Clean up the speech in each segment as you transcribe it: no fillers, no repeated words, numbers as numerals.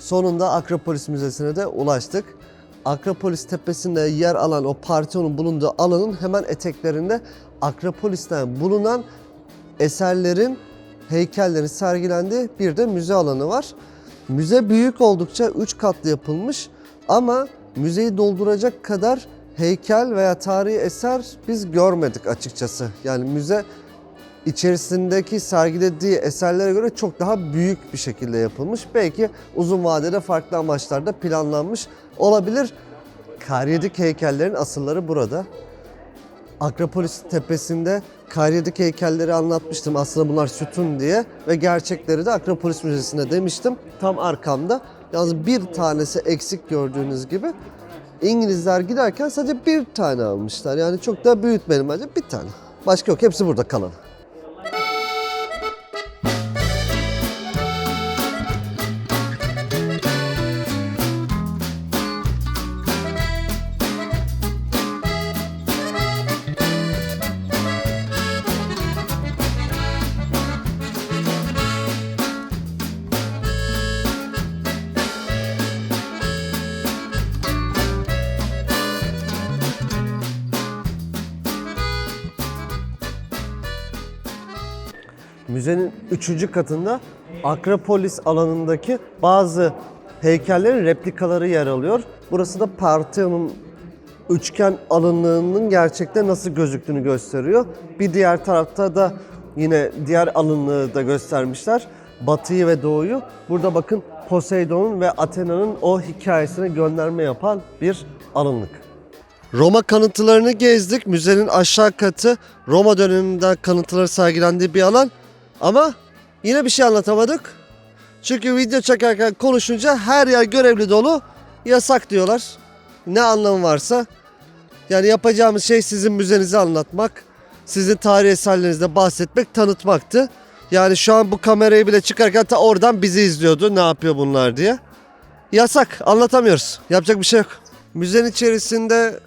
Sonunda Akropolis Müzesi'ne de ulaştık. Akropolis tepesinde yer alan o Parthenon bulunduğu alanın hemen eteklerinde Akropolis'ten bulunan eserlerin, heykellerin sergilendiği bir de müze alanı var. Müze büyük oldukça 3 katlı yapılmış ama müzeyi dolduracak kadar heykel veya tarihi eser biz görmedik açıkçası. Yani müze içerisindeki sergilediği eserlere göre çok daha büyük bir şekilde yapılmış. Belki uzun vadede farklı amaçlarda planlanmış olabilir. Karyedik heykellerin asılları burada. Akropolis tepesinde Karyedik heykelleri anlatmıştım. Aslında bunlar sütun diye ve gerçekleri de Akropolis Müzesi'nde demiştim. Tam arkamda. Yalnız bir tanesi eksik gördüğünüz gibi. İngilizler giderken sadece bir tane almışlar. Yani çok da büyütmeyelim bence. Bir tane. Başka yok. Hepsi burada kalan. Müzenin 3. katında Akropolis alanındaki bazı heykellerin replikaları yer alıyor. Burası da Parthenon üçgen alınlığının gerçekte nasıl gözüktüğünü gösteriyor. Bir diğer tarafta da yine diğer alınlığı da göstermişler. Batıyı ve doğuyu. Burada bakın Poseidon'un ve Athena'nın o hikayesine gönderme yapan bir alınlık. Roma kanıtlarını gezdik. Müzenin aşağı katı Roma döneminde kanıtları sergilendiği bir alan. Ama yine bir şey anlatamadık. Çünkü video çekerken konuşunca her yer görevli dolu, yasak diyorlar. Ne anlamı varsa. Yani yapacağımız şey sizin müzenizi anlatmak, sizin tarihi eserlerinizde bahsetmek, tanıtmaktı. Yani şu an bu kamerayı bile çıkarken ta oradan bizi izliyordu. Ne yapıyor bunlar diye. Yasak, anlatamıyoruz. Yapacak bir şey yok. Müzenin içerisinde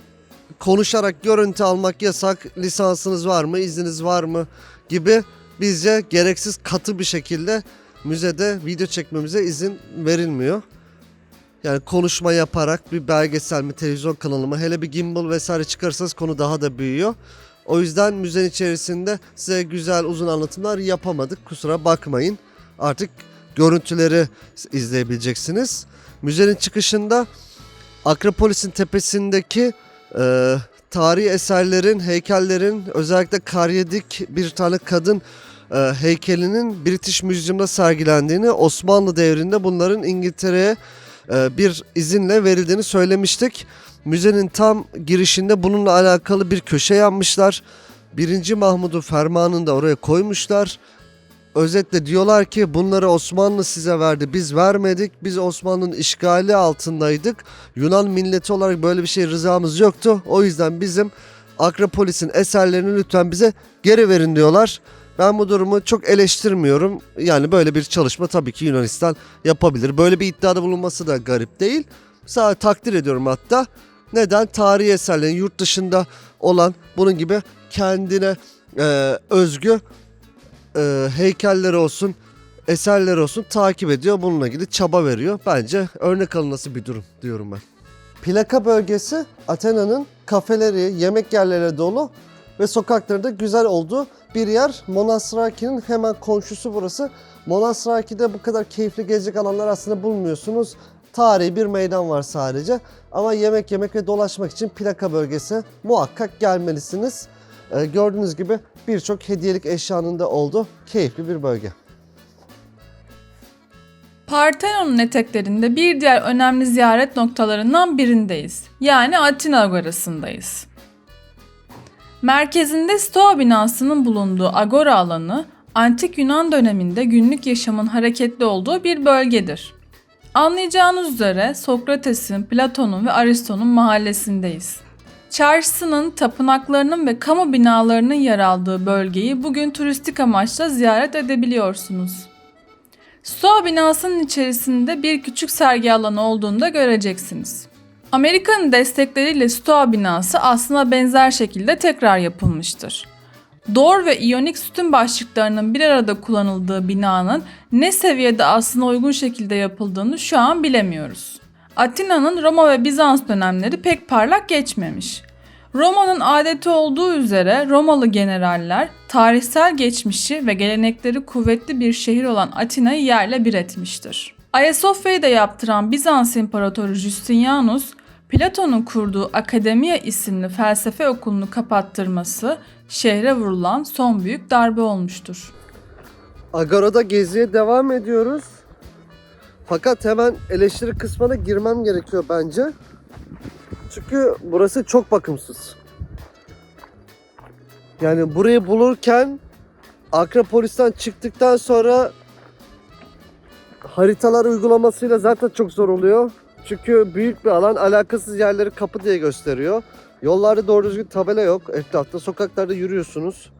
konuşarak görüntü almak yasak. Lisansınız var mı, izniniz var mı gibi bizce gereksiz katı bir şekilde müzede video çekmemize izin verilmiyor. Yani konuşma yaparak bir belgesel mi, televizyon kanalı mı, hele bir gimbal vesaire çıkarsanız konu daha da büyüyor. O yüzden müzenin içerisinde size güzel uzun anlatımlar yapamadık. Kusura bakmayın. Artık görüntüleri izleyebileceksiniz. Müzenin çıkışında Akropolis'in tepesindeki tarihi eserlerin, heykellerin, özellikle Karyedik bir tane kadın heykelinin British Museum'da sergilendiğini, Osmanlı devrinde bunların İngiltere'ye bir izinle verildiğini söylemiştik. Müzenin tam girişinde bununla alakalı bir köşe yapmışlar. 1. Mahmud'un fermanını da oraya koymuşlar. Özetle diyorlar ki bunları Osmanlı size verdi, biz vermedik. Biz Osmanlı'nın işgali altındaydık. Yunan milleti olarak böyle bir şey rızamız yoktu. O yüzden bizim Akropolis'in eserlerini lütfen bize geri verin diyorlar. Ben bu durumu çok eleştirmiyorum. Yani böyle bir çalışma tabii ki Yunanistan yapabilir. Böyle bir iddiada bulunması da garip değil. Sadece takdir ediyorum hatta. Neden? Tarihi eserlerin yurt dışında olan bunun gibi kendine özgü heykelleri olsun, eserleri olsun takip ediyor. Bununla ilgili çaba veriyor. Bence örnek alınması bir durum diyorum ben. Plaka bölgesi Athena'nın kafeleri, yemek yerleri dolu ve sokakları da güzel olduğu bir yer. Monasraki'nin hemen komşusu burası. Monasraki'de bu kadar keyifli gezecek alanlar aslında bulmuyorsunuz. Tarihi bir meydan var sadece. Ama yemek yemek ve dolaşmak için plaka bölgesi muhakkak gelmelisiniz. Gördüğünüz gibi birçok hediyelik eşyanın da olduğu keyifli bir bölge. Parthenon'un eteklerinde bir diğer önemli ziyaret noktalarından birindeyiz. Yani Atina Agorası'ndayız. Merkezinde Stoa binasının bulunduğu Agora alanı, Antik Yunan döneminde günlük yaşamın hareketli olduğu bir bölgedir. Anlayacağınız üzere Sokrates'in, Platon'un ve Aristo'nun mahallesindeyiz. Çarşısının, tapınaklarının ve kamu binalarının yer aldığı bölgeyi bugün turistik amaçla ziyaret edebiliyorsunuz. Stoa binasının içerisinde bir küçük sergi alanı olduğunu da göreceksiniz. Amerika'nın destekleriyle Stoa binası aslında benzer şekilde tekrar yapılmıştır. Dor ve iyonik sütun başlıklarının bir arada kullanıldığı binanın ne seviyede aslına uygun şekilde yapıldığını şu an bilemiyoruz. Atina'nın Roma ve Bizans dönemleri pek parlak geçmemiş. Roma'nın adeti olduğu üzere Romalı generaller tarihsel geçmişi ve gelenekleri kuvvetli bir şehir olan Atina'yı yerle bir etmiştir. Ayasofya'yı da yaptıran Bizans İmparatoru Justinianus, Platon'un kurduğu Akademia isimli felsefe okulunu kapattırması şehre vurulan son büyük darbe olmuştur. Agora'da geziye devam ediyoruz. Fakat hemen eleştiri kısmına girmem gerekiyor bence. Çünkü burası çok bakımsız. Yani burayı bulurken Akropolis'ten çıktıktan sonra haritalar uygulamasıyla zaten çok zor oluyor. Çünkü büyük bir alan, alakasız yerleri kapı diye gösteriyor. Yollarda doğru düzgün tabela yok etrafta. Sokaklarda yürüyorsunuz.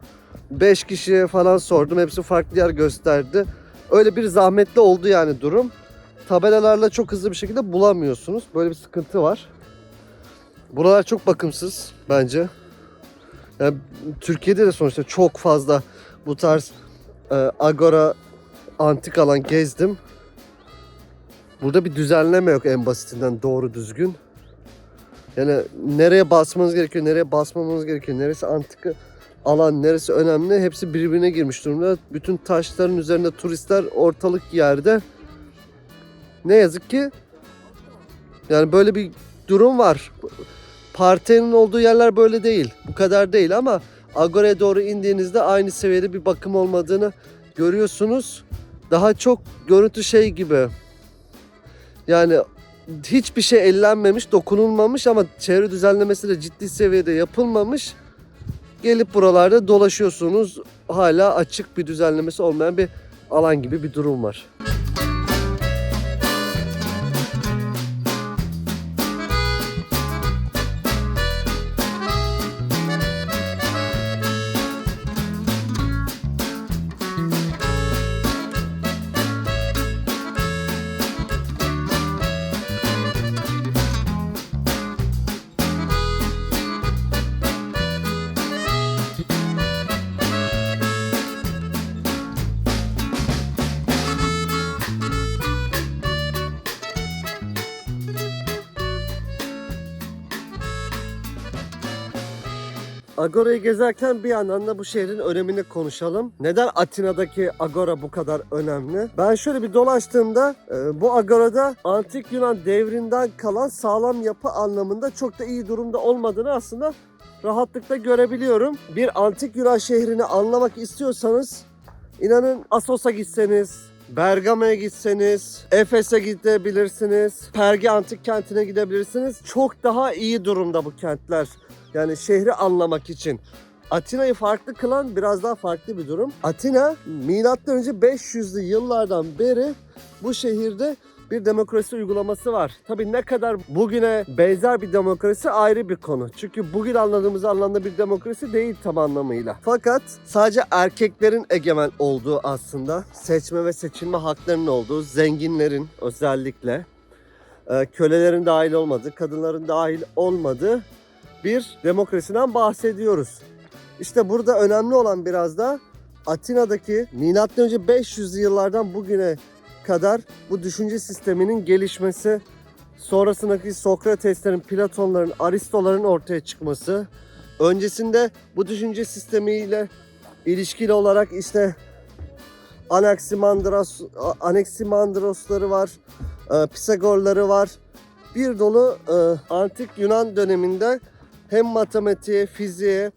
5 kişiye falan sordum. Hepsi farklı yer gösterdi. Öyle bir zahmetli oldu yani durum. Tabelalarla çok hızlı bir şekilde bulamıyorsunuz. Böyle bir sıkıntı var. Buralar çok bakımsız bence. Yani Türkiye'de de sonuçta çok fazla bu tarz agora, antik alan gezdim. Burada bir düzenleme yok en basitinden doğru düzgün. Yani nereye basmanız gerekiyor, nereye basmamanız gerekiyor, neresi antik alan, neresi önemli, hepsi birbirine girmiş durumda. Bütün taşların üzerinde turistler ortalık yerde. Ne yazık ki yani böyle bir durum var. Partenin olduğu yerler böyle değil. Bu kadar değil ama Agora'ya doğru indiğinizde aynı seviyede bir bakım olmadığını görüyorsunuz. Daha çok görüntü şey gibi. Yani hiçbir şey ellenmemiş, dokunulmamış ama çevre düzenlemesi de ciddi seviyede yapılmamış. Gelip buralarda dolaşıyorsunuz. Hala açık bir düzenlemesi olmayan bir alan gibi bir durum var. Agora'yı gezerken bir yandan da bu şehrin önemini konuşalım. Neden Atina'daki Agora bu kadar önemli? Ben şöyle bir dolaştığımda bu Agora'da antik Yunan devrinden kalan sağlam yapı anlamında çok da iyi durumda olmadığını aslında rahatlıkla görebiliyorum. Bir antik Yunan şehrini anlamak istiyorsanız inanın Assos'a gitseniz, Bergama'ya gitseniz, Efes'e gidebilirsiniz, Perge antik kentine gidebilirsiniz. Çok daha iyi durumda bu kentler. Yani şehri anlamak için. Atina'yı farklı kılan biraz daha farklı bir durum. Atina milattan önce 500'lü yıllardan beri bu şehirde bir demokrasi uygulaması var. Tabii ne kadar bugüne benzer bir demokrasi ayrı bir konu. Çünkü bugün anladığımız anlamda bir demokrasi değil tam anlamıyla. Fakat sadece erkeklerin egemen olduğu aslında, seçme ve seçilme haklarının olduğu, zenginlerin özellikle, kölelerin dahil olmadığı, kadınların dahil olmadığı bir demokrasiden bahsediyoruz. İşte burada önemli olan biraz da Atina'daki M.Ö. 500'lü yıllardan bugüne kadar bu düşünce sisteminin gelişmesi, sonrasındaki Sokrateslerin, Platonların, Aristoların ortaya çıkması, öncesinde bu düşünce sistemiyle ilişkili olarak işte Anaximandrosları var, Pisagorları var. Bir dolu antik Yunan döneminde hem matematiğe, fiziğe,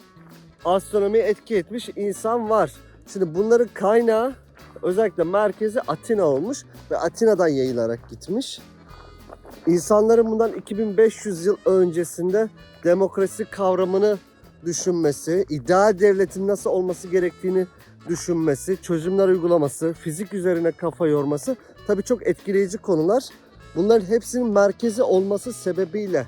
astronomiye etki etmiş insan var. Şimdi bunların kaynağı özellikle merkezi Atina olmuş ve Atina'dan yayılarak gitmiş. İnsanların bundan 2500 yıl öncesinde demokrasi kavramını düşünmesi, ideal devletin nasıl olması gerektiğini düşünmesi, çözümler uygulaması, fizik üzerine kafa yorması tabii çok etkileyici konular. Bunların hepsinin merkezi olması sebebiyle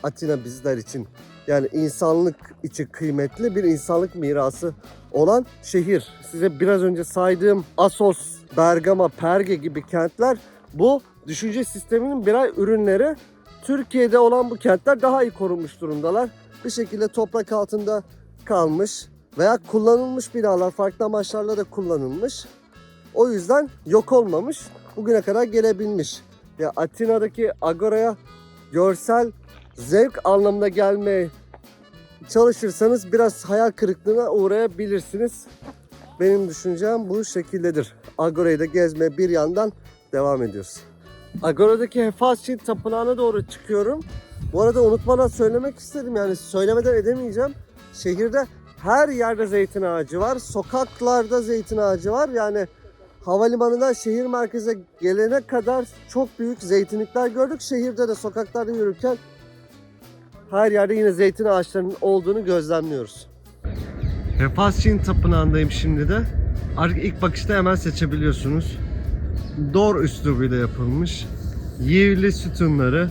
Atina bizler için, yani insanlık için kıymetli bir insanlık mirası olan şehir. Size biraz önce saydığım Assos, Bergama, Perge gibi kentler bu düşünce sisteminin birer ürünleri. Türkiye'de olan bu kentler daha iyi korunmuş durumdalar. Bir şekilde toprak altında kalmış. veya kullanılmış binalar farklı amaçlarla da kullanılmış. O yüzden yok olmamış, bugüne kadar gelebilmiş. Ya Atina'daki Agora'ya görsel zevk anlamında gelmeye çalışırsanız biraz hayal kırıklığına uğrayabilirsiniz. Benim düşüncem bu şekildedir. Agora'yı da gezmeye bir yandan devam ediyoruz. Agora'daki Hephaistos Tapınağı'na doğru çıkıyorum. Bu arada unutmadan söylemek istedim, yani söylemeden edemeyeceğim. Şehirde her yerde zeytin ağacı var. Sokaklarda zeytin ağacı var. Yani havalimanından şehir merkezine gelene kadar çok büyük zeytinlikler gördük. Şehirde de sokaklarda yürürken her yerde yine zeytin ağaçlarının olduğunu gözlemliyoruz. Hephaistos Tapınağı'ndayım şimdi de. Artık ilk bakışta hemen seçebiliyorsunuz. Dor üslubuyla yapılmış. Yivli sütunları,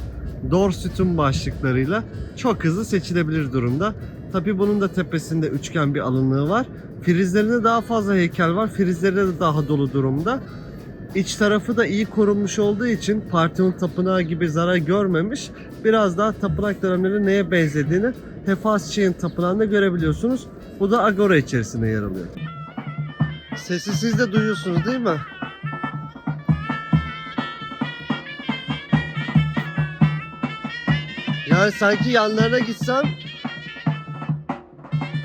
dor sütun başlıklarıyla çok hızlı seçilebilir durumda. Tabi bunun da tepesinde üçgen bir alınlığı var. Frizlerinde daha fazla heykel var. Frizleri de daha dolu durumda. İç tarafı da iyi korunmuş olduğu için Parthenon Tapınağı gibi zarar görmemiş. Biraz daha tapınak dönemleri neye benzediğini Hephaistos Tapınağı'nda görebiliyorsunuz. Bu da Agora içerisinde yer alıyor. Sesi siz de duyuyorsunuz değil mi? Yani sanki yanlarına gitsem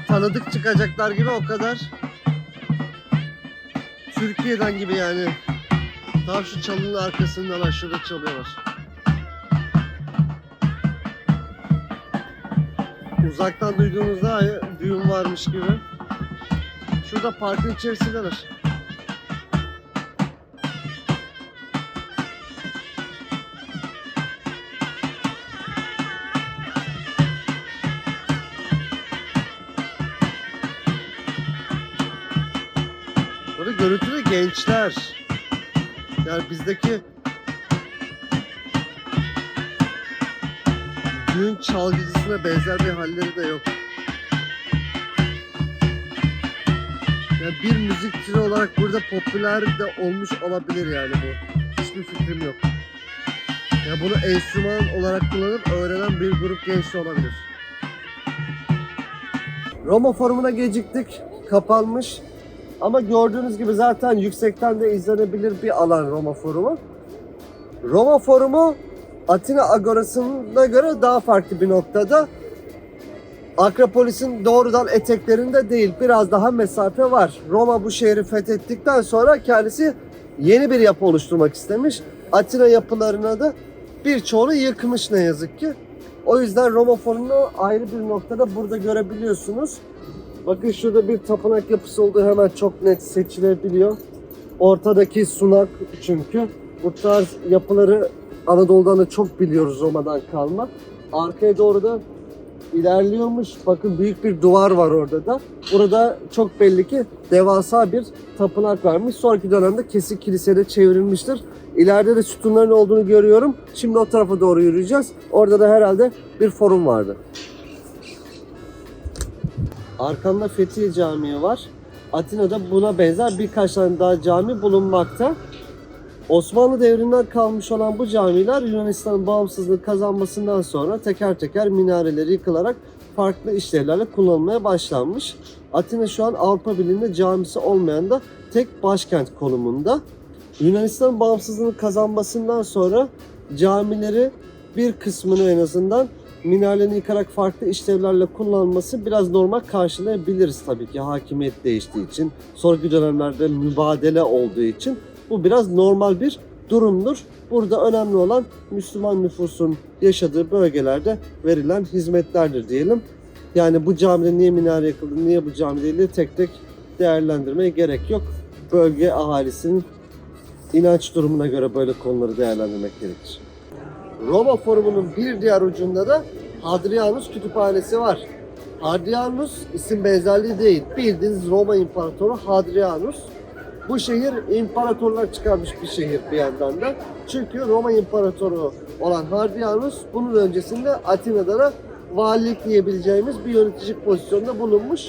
tanıdık çıkacaklar gibi, o kadar Türkiye'den gibi yani. Tam şu çalının arkasındalar, şurada çalıyorlar. Uzaktan duyduğunuzda düğün varmış gibi. Şurada parkın içerisindeler. Burada görüntülü gençler. Yani bizdeki düğün çalgıcısına benzer bir halleri de yok. Yani bir müzik türü olarak burada popüler de olmuş olabilir yani bu. Hiçbir fikrim yok. Ya bunu enstrüman olarak kullanıp öğrenen bir grup genç de olabilir. Roma Forum'una geciktik. Kapanmış. Ama gördüğünüz gibi zaten yüksekten de izlenebilir bir alan Roma Forumu. Roma Forumu Atina Agorası'na göre daha farklı bir noktada. Akropolis'in doğrudan eteklerinde değil, biraz daha mesafe var. Roma bu şehri fethettikten sonra kendisi yeni bir yapı oluşturmak istemiş. Atina yapılarına da birçoğunu yıkmış ne yazık ki. O yüzden Roma Forumu'nu ayrı bir noktada burada görebiliyorsunuz. Bakın şurada bir tapınak yapısı olduğu hemen çok net seçilebiliyor. Ortadaki sunak çünkü. Bu tarz yapıları Anadolu'dan da çok biliyoruz, Roma'dan kalma. Arkaya doğru da ilerliyormuş. Bakın büyük bir duvar var orada da. Burada çok belli ki devasa bir tapınak varmış. Sonraki dönemde kesik kilisede çevrilmiştir. İleride de sütunların olduğunu görüyorum. Şimdi o tarafa doğru yürüyeceğiz. Orada da herhalde bir forum vardı. Arkamda Fethiye Camii var. Atina'da buna benzer birkaç tane daha cami bulunmakta. Osmanlı devrinden kalmış olan bu camiler Yunanistan'ın bağımsızlığı kazanmasından sonra teker teker minareleri yıkılarak farklı işlevlerle kullanılmaya başlanmış. Atina şu an Avrupa Birliği'nde camisi olmayan da tek başkent konumunda. Yunanistan'ın bağımsızlığını kazanmasından sonra camileri bir kısmını en azından minarelerini yıkarak farklı işlevlerle kullanılması biraz normal karşılayabiliriz tabii ki, hakimiyet değiştiği için, sonraki dönemlerde mübadele olduğu için bu biraz normal bir durumdur. Burada önemli olan Müslüman nüfusun yaşadığı bölgelerde verilen hizmetlerdir diyelim. Yani bu camide niye minare yakıldı, niye bu cami değil, tek tek değerlendirmeye gerek yok. Bölge ahalisinin inanç durumuna göre böyle konuları değerlendirmek gerekir. Roma Forumu'nun bir diğer ucunda da Hadrianus Kütüphanesi var. Hadrianus isim benzerliği değil. Bildiğiniz Roma İmparatoru Hadrianus. Bu şehir imparatorlar çıkarmış bir şehir bir yandan da. Çünkü Roma İmparatoru olan Hadrianus bunun öncesinde Atina'da da valilik diyebileceğimiz bir yönetici pozisyonunda bulunmuş.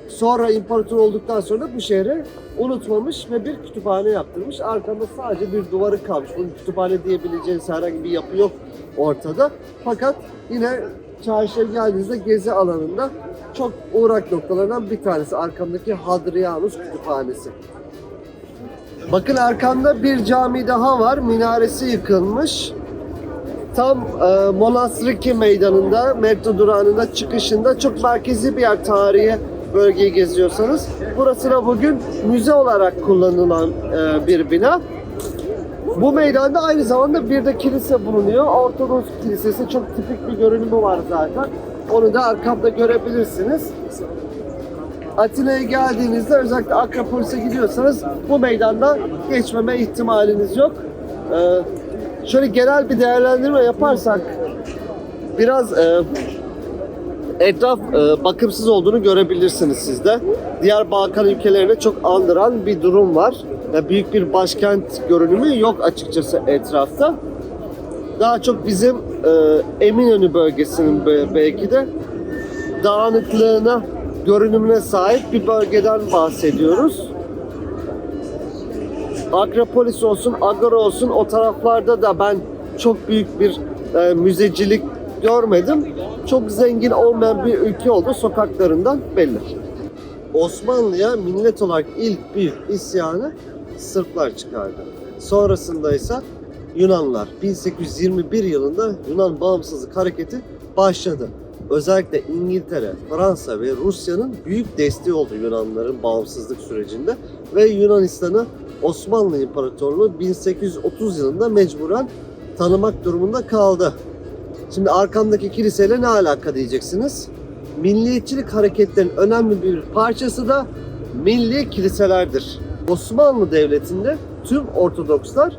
Sonra imparator olduktan sonra bu şehri unutmamış ve bir kütüphane yaptırmış. Arkamda sadece bir duvarı kalmış. Bunun kütüphane diyebileceğiniz herhangi bir yapı yok ortada. Fakat yine çarşıya geldiğinizde gezi alanında çok uğrak noktalarından bir tanesi. Arkamdaki Hadrianus Kütüphanesi. Bakın arkamda bir cami daha var. Minaresi yıkılmış. Tam Monastriki Meydanı'nda, metro durağında çıkışında çok merkezi bir yer, tarihi bölgeyi geziyorsanız. Burası da bugün müze olarak kullanılan bir bina. Bu meydanda aynı zamanda bir de kilise bulunuyor. Ortodoks Kilisesi, çok tipik bir görünümü var zaten. Onu da arkamda görebilirsiniz. Atina'ya geldiğinizde özellikle Akropolis'e gidiyorsanız bu meydandan geçmeme ihtimaliniz yok. Şöyle genel bir değerlendirme yaparsak biraz etraf bakımsız olduğunu görebilirsiniz siz de. Diğer Balkan ülkelerine çok andıran bir durum var. Yani büyük bir başkent görünümü yok açıkçası etrafta. Daha çok bizim Eminönü bölgesinin belki de dağınıklığına, görünümüne sahip bir bölgeden bahsediyoruz. Akropolis olsun, Agora olsun, o taraflarda da ben çok büyük bir müzecilik görmedim. Çok zengin olmayan bir ülke oldu sokaklarından belli. Osmanlı'ya millet olarak ilk büyük isyanı Sırplar çıkardı. Sonrasında ise Yunanlar. 1821 yılında Yunan Bağımsızlık Hareketi başladı. Özellikle İngiltere, Fransa ve Rusya'nın büyük desteği oldu Yunanların bağımsızlık sürecinde ve Yunanistan'ı Osmanlı İmparatorluğu 1830 yılında mecburen tanımak durumunda kaldı. Şimdi arkamdaki kiliseyle ne alaka diyeceksiniz? Milliyetçilik hareketlerinin önemli bir parçası da milli kiliselerdir. Osmanlı Devleti'nde tüm Ortodokslar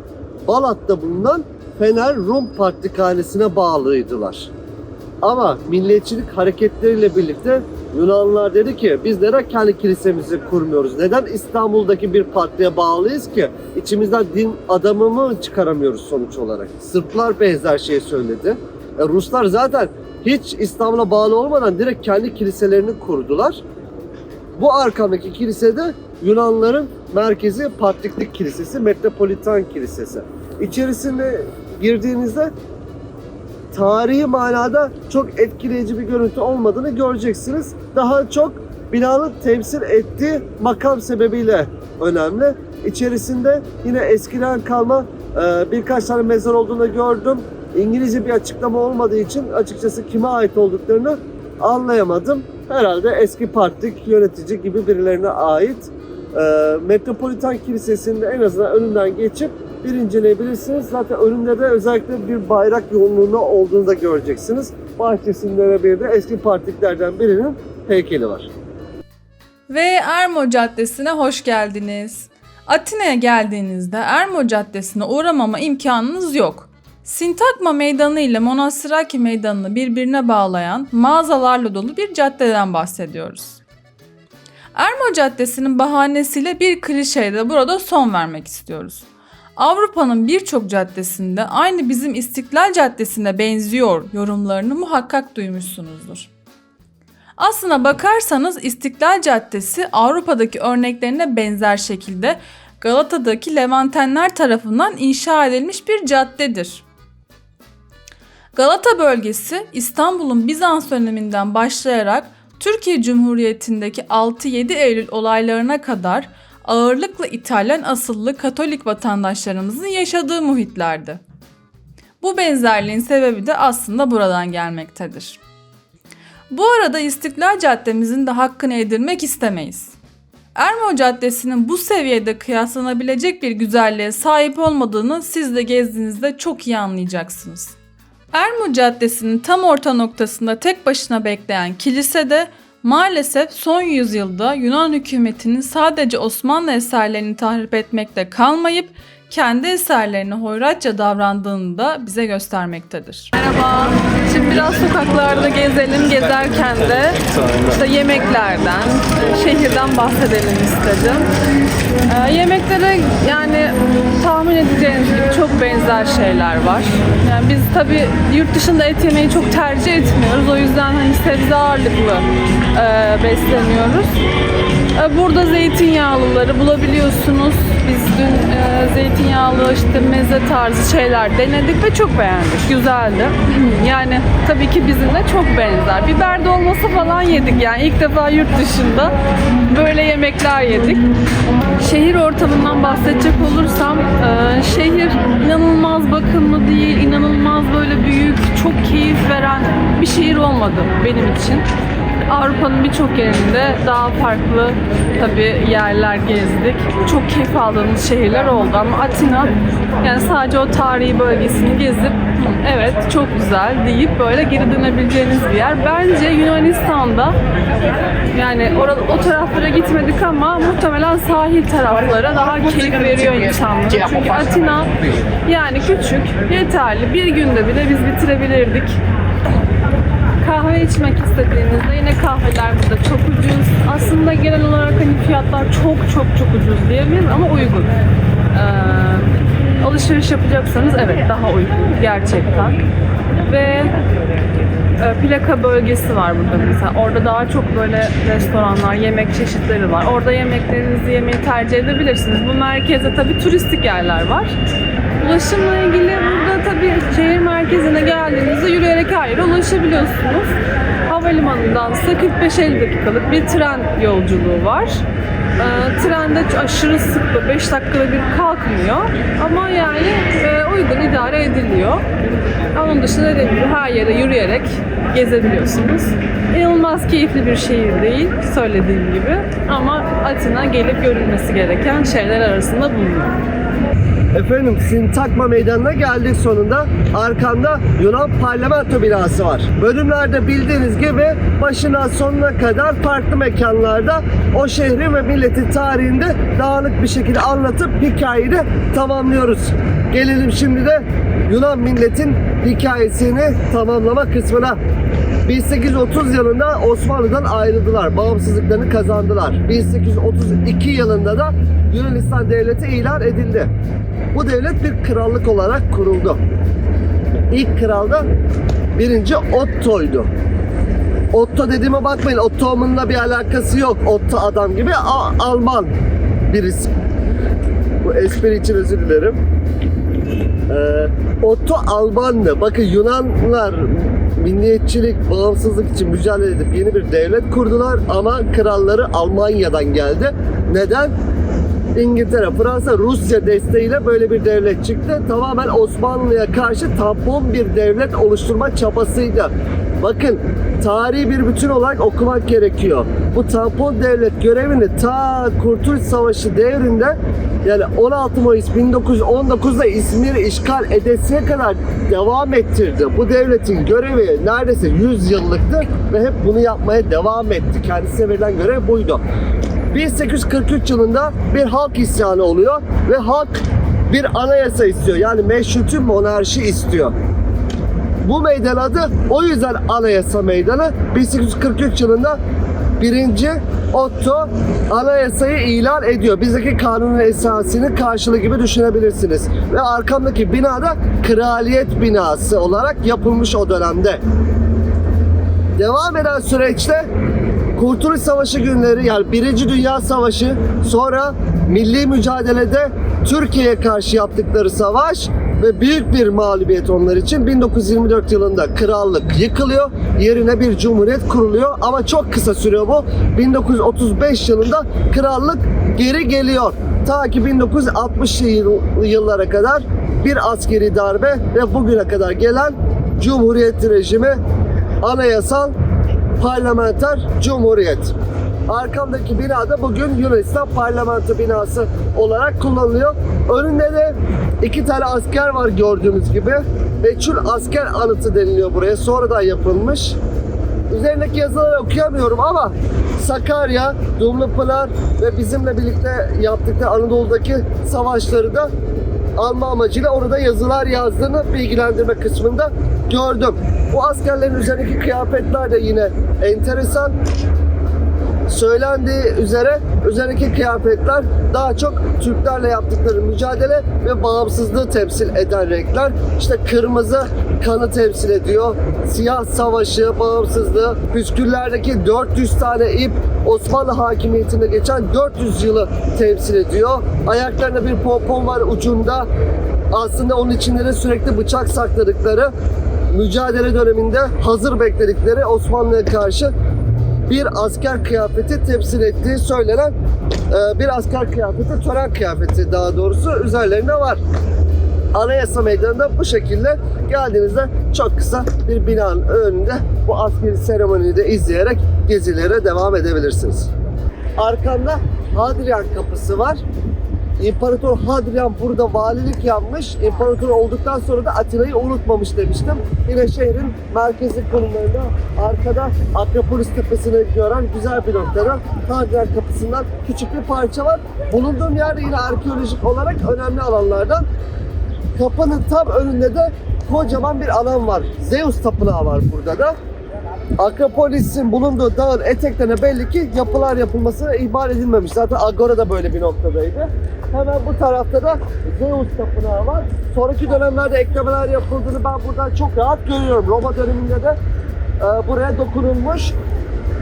Balat'ta bulunan Fener Rum Patrikhanesi'ne bağlıydılar. Ama milliyetçilik hareketleriyle birlikte Yunanlılar dedi ki biz neden kendi kilisemizi kurmuyoruz? Neden İstanbul'daki bir patriğe bağlıyız ki? İçimizden din adamı mı çıkaramıyoruz sonuç olarak? Sırplar benzer şeyi söyledi. Ruslar zaten hiç İstanbul'a bağlı olmadan direkt kendi kiliselerini kurdular. Bu arkamdaki kilisede Yunanların merkezi Patriklik Kilisesi, Metropolitan Kilisesi. İçerisine girdiğinizde tarihi manada çok etkileyici bir görüntü olmadığını göreceksiniz. Daha çok binanın temsil ettiği makam sebebiyle önemli. İçerisinde yine eskiden kalma birkaç tane mezar olduğunu gördüm. İngilizce bir açıklama olmadığı için açıkçası kime ait olduklarını anlayamadım. Herhalde eski partik yönetici gibi birilerine ait. Metropolitan Kilisesi'nde en azından önünden geçip bir inceleyebilirsiniz. Zaten önünde de özellikle bir bayrak yoğunluğunda olduğunu da göreceksiniz. Bahçesinde de bir de eski partiklerden birinin heykeli var. Ve Ermo Caddesi'ne hoş geldiniz. Atina'ya geldiğinizde Ermo Caddesi'ne uğramama imkanınız yok. Sintakma Meydanı ile Monastiraki Meydanı'nı birbirine bağlayan mağazalarla dolu bir caddeden bahsediyoruz. Ermo Caddesi'nin bahanesiyle bir klişeye de burada son vermek istiyoruz. Avrupa'nın birçok caddesinde aynı bizim İstiklal Caddesi'ne benziyor yorumlarını muhakkak duymuşsunuzdur. Aslına bakarsanız İstiklal Caddesi Avrupa'daki örneklerine benzer şekilde Galata'daki Levantenler tarafından inşa edilmiş bir caddedir. Galata bölgesi İstanbul'un Bizans döneminden başlayarak Türkiye Cumhuriyeti'ndeki 6-7 Eylül olaylarına kadar ağırlıkla İtalyan asıllı Katolik vatandaşlarımızın yaşadığı muhitlerdi. Bu benzerliğin sebebi de aslında buradan gelmektedir. Bu arada İstiklal Caddemizin de hakkını yedirmek istemeyiz. Ermo Caddesi'nin bu seviyede kıyaslanabilecek bir güzelliğe sahip olmadığını siz de gezdiğinizde çok iyi anlayacaksınız. Ermo Caddesi'nin tam orta noktasında tek başına bekleyen kilise de maalesef son yüzyılda Yunan hükümetinin sadece Osmanlı eserlerini tahrip etmekte kalmayıp kendi eserlerine hoyratça davrandığını da bize göstermektedir. Merhaba, şimdi biraz sokaklarda gezelim, gezerken de işte yemeklerden, şehirden bahsedelim istedim. Yemeklere yani tahmin edeceğiniz gibi çok benzer şeyler var. Yani biz tabii yurt dışında et yemeyi çok tercih etmiyoruz. O yüzden hani sebze ağırlıklı besleniyoruz. Burada zeytinyağlıları bulabiliyorsunuz. Biz dün zeytinyağlı işte meze tarzı şeyler denedik ve çok beğendik. Güzeldi. Yani tabii ki bizimle çok benzer. Biber dolması falan yedik yani. İlk defa yurt dışında böyle yemekler yedik. Şehir ortamından bahsedecek olursam şehir inanılmaz bakımlı değil, inanılmaz böyle büyük, çok keyif veren bir şehir olmadı benim için. Avrupa'nın birçok yerinde daha farklı tabii yerler gezdik. Çok keyif aldığımız şehirler oldu ama Atina yani sadece o tarihi bölgesini gezip evet çok güzel deyip böyle geri dönebileceğiniz bir yer. Bence Yunanistan'da yani o taraflara gitmedik ama muhtemelen sahil taraflara daha keyif veriyor insanlara. Çünkü Atina yani küçük, yeterli. Bir günde bile biz bitirebilirdik. Kahve içmek istediğinizde yine kahveler burada çok ucuz. Aslında genel olarak hani fiyatlar çok ucuz diyebiliriz ama uygun. Alışveriş yapacaksanız evet daha uygun gerçekten. Ve plaka bölgesi var burada mesela. Orada daha çok böyle restoranlar, yemek çeşitleri var. Orada yemeklerinizi yemeyi tercih edebilirsiniz. Bu merkezde tabii turistik yerler var. Ulaşımla ilgili burada tabii şehir merkezine geldiğinizde yürüyerek her yere ulaşabiliyorsunuz. Havalimanındansa 45-50 dakikalık bir tren yolculuğu var. Trende aşırı sık 5 dakikada bir kalkmıyor ama yani uygun idare ediliyor. Onun dışında dediğim gibi her yere yürüyerek gezebiliyorsunuz. İnanılmaz keyifli bir şehir değil söylediğim gibi ama Atina gelip görülmesi gereken şeyler arasında bulunuyor. Efendim Sintakma Meydanı'na geldik sonunda. Arkamda Yunan parlamento binası var. Bölümlerde bildiğiniz gibi başından sonuna kadar farklı mekanlarda o şehri ve milletin tarihinde dağınık bir şekilde anlatıp hikayeyi de tamamlıyoruz. Gelelim şimdi de Yunan milletin hikayesini tamamlama kısmına. 1830 yılında Osmanlı'dan ayrıldılar. Bağımsızlıklarını kazandılar. 1832 yılında da Yunanistan devleti ilan edildi. Bu devlet bir krallık olarak kuruldu. İlk kral da 1. Otto'ydu. Otto dediğime bakmayın, Otto'nunla bir alakası yok. Otto adam gibi Alman bir isim. Bu espri için özür dilerim. Otto Almanlı. Bakın Yunanlılar milliyetçilik, bağımsızlık için mücadele edip yeni bir devlet kurdular ama kralları Almanya'dan geldi. Neden? İngiltere, Fransa, Rusya desteğiyle böyle bir devlet çıktı. Tamamen Osmanlı'ya karşı tampon bir devlet oluşturma çabasıydı. Bakın tarihi bir bütün olarak okumak gerekiyor. Bu tampon devlet görevini ta Kurtuluş Savaşı devrinde yani 16 Mayıs 1919'da İzmir'i işgal edesiye kadar devam ettirdi. Bu devletin görevi neredeyse 100 yıllıktı ve hep bunu yapmaya devam etti. Kendisine verilen görev buydu. 1843 yılında bir halk isyanı oluyor ve halk bir anayasa istiyor. Yani meşruti monarşi istiyor. Bu meydan adı o yüzden Anayasa Meydanı. 1843 yılında 1. Otto anayasayı ilan ediyor. Bizdeki kanunun esasını karşılığı gibi düşünebilirsiniz. Ve arkamdaki bina da kraliyet binası olarak yapılmış o dönemde. Devam eden süreçte Kurtuluş Savaşı günleri yani 1. Dünya Savaşı, sonra milli mücadelede Türkiye'ye karşı yaptıkları savaş ve büyük bir mağlubiyet onlar için 1924 yılında krallık yıkılıyor. Yerine bir cumhuriyet kuruluyor ama çok kısa sürüyor bu. 1935 yılında krallık geri geliyor. Ta ki 1960'lı yıllara kadar bir askeri darbe ve bugüne kadar gelen cumhuriyet rejimi, anayasal parlamenter cumhuriyet. Arkamdaki bina da bugün Yunanistan parlamento binası olarak kullanılıyor. Önünde de 2 tane asker var gördüğünüz gibi. Meçhul asker anıtı deniliyor buraya. Sonradan yapılmış. Üzerindeki yazıları okuyamıyorum ama Sakarya, Dumlupınar ve bizimle birlikte yaptıkları Anadolu'daki savaşları da alma amacıyla orada yazılar yazdığını bilgilendirme kısmında gördüm. Bu askerlerin üzerindeki kıyafetler de yine enteresan. Söylendiği üzere üzerindeki kıyafetler daha çok Türklerle yaptıkları mücadele ve bağımsızlığı temsil eden renkler. İşte kırmızı kanı temsil ediyor. Siyah savaşı, bağımsızlığı. Püsküllerdeki 400 tane ip Osmanlı hakimiyetinde geçen 400 yılı temsil ediyor. Ayaklarında bir pompon var ucunda. Aslında onun içinde de sürekli bıçak sakladıkları, mücadele döneminde hazır bekledikleri Osmanlı'ya karşı bir asker kıyafeti temsil ettiği söylenen bir asker kıyafeti, tören kıyafeti daha doğrusu üzerlerinde var. Anayasa Meydanı'nda bu şekilde geldiğinizde çok kısa bir binanın önünde bu askeri seremoniyi de izleyerek gezilere devam edebilirsiniz. Arkamda Hadrian Kapısı var. İmparator Hadrian burada valilik yapmış. İmparator olduktan sonra da Atina'yı unutmamış demiştim. Yine şehrin merkezi konumlarında arkada Akropolis Tepesi'ni gören güzel bir noktada Hadrian Kapısı'ndan küçük bir parça var. Bulunduğum yerde yine arkeolojik olarak önemli alanlardan. Kapının tam önünde de kocaman bir alan var. Zeus Tapınağı var burada da. Akropolis'in bulunduğu dağın eteklerine belli ki yapılar yapılmasına ihmal edilmemiş. Zaten Agora da böyle bir noktadaydı. Hemen bu tarafta da Zeus Tapınağı var. Sonraki dönemlerde eklemeler yapıldığını ben buradan çok rahat görüyorum. Roma döneminde de buraya dokunulmuş.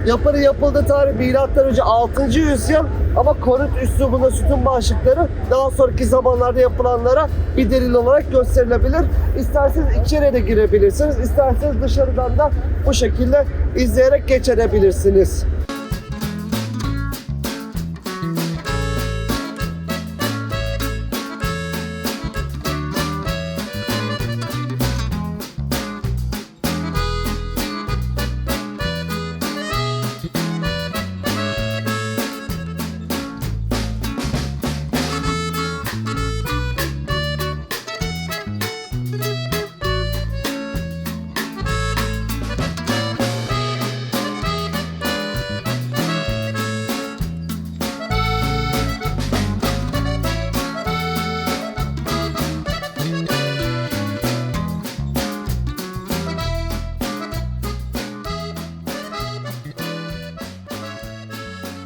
Yapının yapıldığı tarih M.Ö. 6. yüzyıl ama konut üslubunda sütun başlıkları daha sonraki zamanlarda yapılanlara bir delil olarak gösterilebilir. İsterseniz içeriye de girebilirsiniz, isterseniz dışarıdan da bu şekilde izleyerek geçebilirsiniz.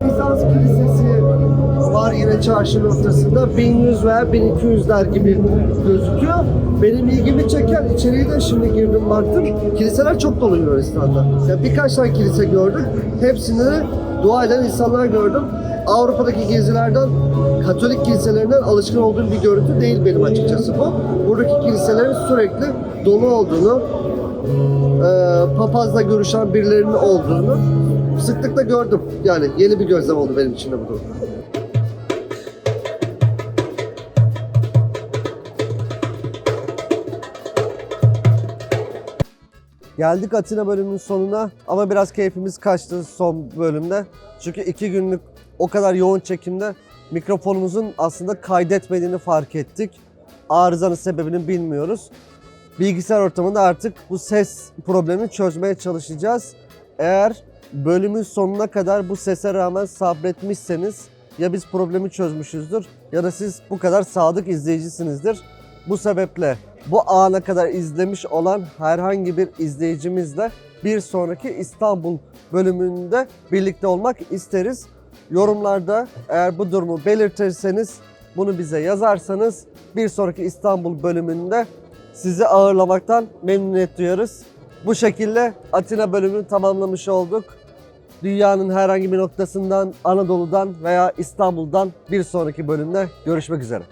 Bizans Kilisesi var yine çarşı noktasında. 1100 veya 1200'ler gibi gözüküyor. Benim ilgimi çeken içeriği de şimdi girdim baktım. Kiliseler çok dolu Yunanistan'da. Yani birkaç tane kilise gördük. Hepsinde de dua eden insanlar gördüm. Avrupa'daki gezilerden Katolik kiliselerinden alışkın olduğum bir görüntü değil benim açıkçası bu. Buradaki kiliselerin sürekli dolu olduğunu, papazla görüşen birilerinin olduğunu sıklıkla gördüm. Yani yeni bir gözlem oldu benim için de bu durum. Geldik Atina bölümünün sonuna ama biraz keyfimiz kaçtı son bölümde. Çünkü 2 günlük o kadar yoğun çekimde mikrofonumuzun aslında kaydetmediğini fark ettik. Arızanın sebebini bilmiyoruz. Bilgisayar ortamında artık bu ses problemini çözmeye çalışacağız. Eğer bölümün sonuna kadar bu sese rağmen sabretmişseniz ya biz problemi çözmüşüzdür ya da siz bu kadar sadık izleyicisinizdir. Bu sebeple bu ana kadar izlemiş olan herhangi bir izleyicimizle bir sonraki İstanbul bölümünde birlikte olmak isteriz. Yorumlarda eğer bu durumu belirtirseniz, bunu bize yazarsanız bir sonraki İstanbul bölümünde sizi ağırlamaktan memnuniyet duyuyoruz. Bu şekilde Atina bölümünü tamamlamış olduk. Dünyanın herhangi bir noktasından, Anadolu'dan veya İstanbul'dan bir sonraki bölümde görüşmek üzere.